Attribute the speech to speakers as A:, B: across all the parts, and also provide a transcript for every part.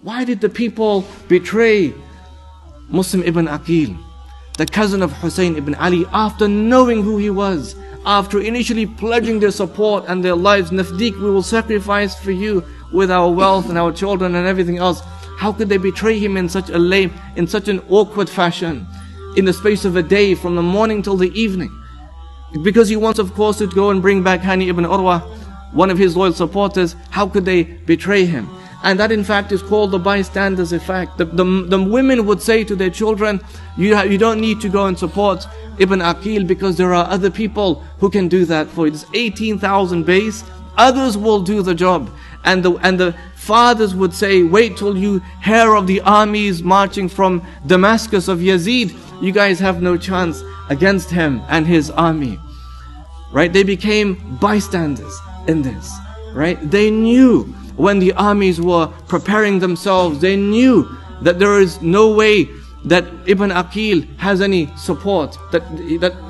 A: Why did the people betray Muslim ibn Aqil, the cousin of Hussein ibn Ali, after knowing who he was, after initially pledging their support and their lives? Nafdik, we will sacrifice for you with our wealth and our children and everything else. How could they betray him in such an awkward fashion, in the space of a day, from the morning till the evening? Because he wants, of course, to go and bring back Hani ibn Urwa, one of his loyal supporters. How could they betray him? And that in fact is called the bystanders effect. The women would say to their children, you don't need to go and support Ibn Aqil, because there are other people who can do that for you. It's 18,000 base, others will do the job. And the fathers would say, wait till you hear of the armies marching from Damascus of Yazid. You guys have no chance against him and his army. Right? They became bystanders in this. Right? They knew when the armies were preparing themselves, they knew that there is no way that Ibn Aqil has any support, that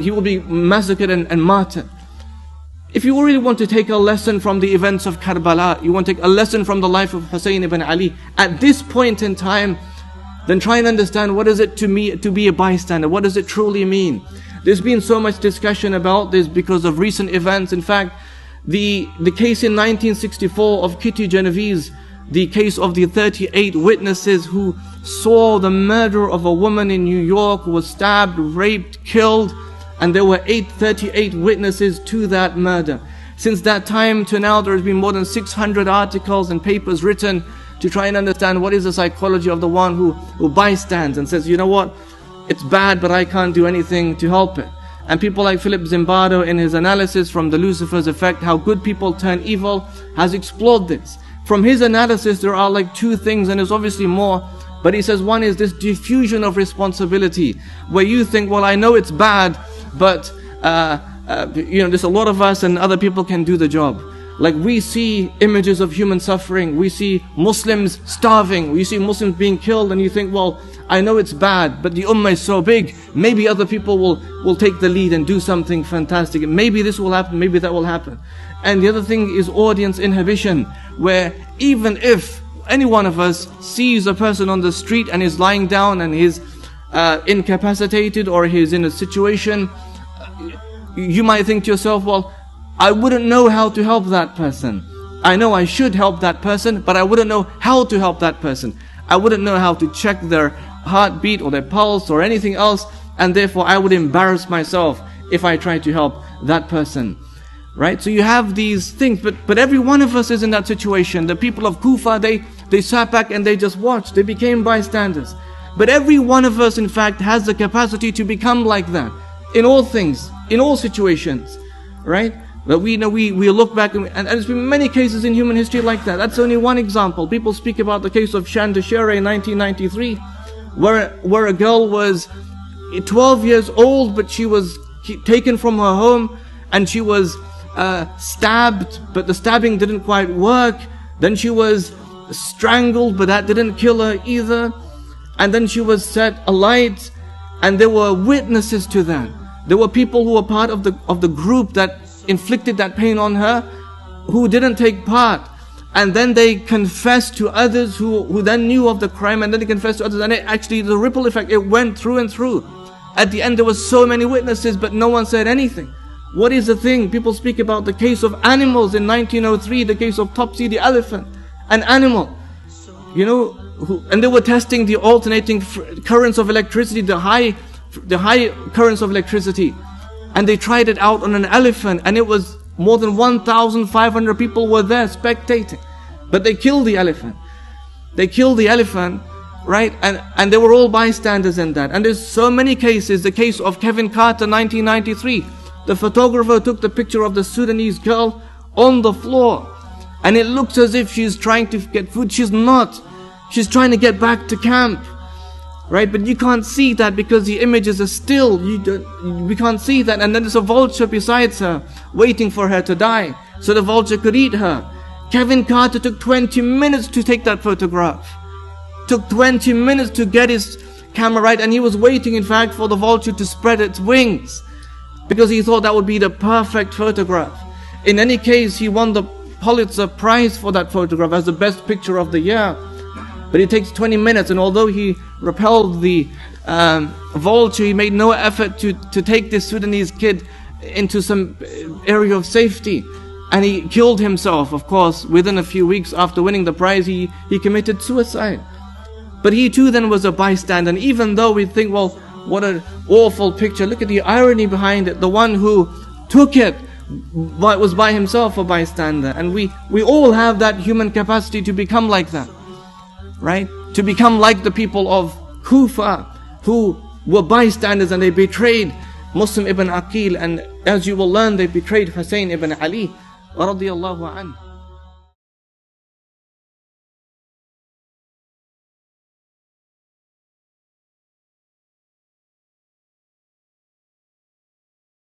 A: he will be massacred and martyred. If you really want to take a lesson from the events of Karbala, you want to take a lesson from the life of Hussein ibn Ali, at this point in time, then try and understand what is it to be a bystander. What does it truly mean? There's been so much discussion about this because of recent events. In fact, the case in 1964 of Kitty Genovese, the case of the 38 witnesses who saw the murder of a woman in New York who was stabbed, raped, killed, and there were 38 witnesses to that murder. Since that time to now, there has been more than 600 articles and papers written to try and understand what is the psychology of the one who bystands and says, you know what, it's bad, but I can't do anything to help it. And people like Philip Zimbardo, in his analysis from the Lucifer's Effect, How Good People Turn Evil, has explored this. From his analysis, there are like two things, and there's obviously more, but he says one is this diffusion of responsibility, where you think, well, I know it's bad, but there's a lot of us and other people can do the job. Like we see images of human suffering, we see Muslims starving, we see Muslims being killed, and you think, well, I know it's bad, but the ummah is so big, maybe other people will take the lead and do something fantastic. Maybe this will happen, maybe that will happen. And the other thing is audience inhibition, where even if any one of us sees a person on the street and is lying down and he's incapacitated or he's in a situation, you might think to yourself, well, I wouldn't know how to help that person. I know I should help that person, but I wouldn't know how to help that person. I wouldn't know how to check their heartbeat or their pulse or anything else, and therefore I would embarrass myself if I tried to help that person. Right? So you have these things, but every one of us is in that situation. The people of Kufa, they sat back and they just watched. They became bystanders. But every one of us, in fact, has the capacity to become like that. In all things, in all situations. Right? But we know we look back and there's been many cases in human history like that. That's only one example. People speak about the case of Chandrashekhar in 1993, where a girl was 12 years old, but she was taken from her home and she was stabbed, but the stabbing didn't quite work. Then she was strangled, but that didn't kill her either. And then she was set alight, and there were witnesses to that. There were people who were part of the group that inflicted that pain on her, who didn't take part. And then they confessed to others who then knew of the crime, and then they confessed to others, and the ripple effect, it went through and through. At the end there were so many witnesses, but no one said anything. What is the thing? People speak about the case of animals in 1903, the case of Topsy the elephant, an animal. And they were testing the alternating currents of electricity, the high currents of electricity. And they tried it out on an elephant, and it was more than 1,500 people were there spectating. But they killed the elephant. They killed the elephant, right? And they were all bystanders in that. And there's so many cases. The case of Kevin Carter, 1993. The photographer took the picture of the Sudanese girl on the floor. And it looks as if she's trying to get food. She's not. She's trying to get back to camp. Right? But you can't see that because the images are still. We can't see that. And then there's a vulture besides her, waiting for her to die, so the vulture could eat her. Kevin Carter took 20 minutes to take that photograph. Took 20 minutes to get his camera right, and he was waiting, in fact, for the vulture to spread its wings, because he thought that would be the perfect photograph. In any case, he won the Pulitzer Prize for that photograph as the best picture of the year. But it takes 20 minutes, and although he repelled the vulture, he made no effort to take this Sudanese kid into some area of safety. And he killed himself, of course. Within a few weeks after winning the prize, he committed suicide. But he too then was a bystander. And even though we think, well, what an awful picture, look at the irony behind it. The one who took it was by himself a bystander. And we all have that human capacity to become like that, right? To become like the people of Kufa, who were bystanders and they betrayed Muslim ibn Aqil. And as you will learn, they betrayed Hussein ibn Ali radiyallahu anhu.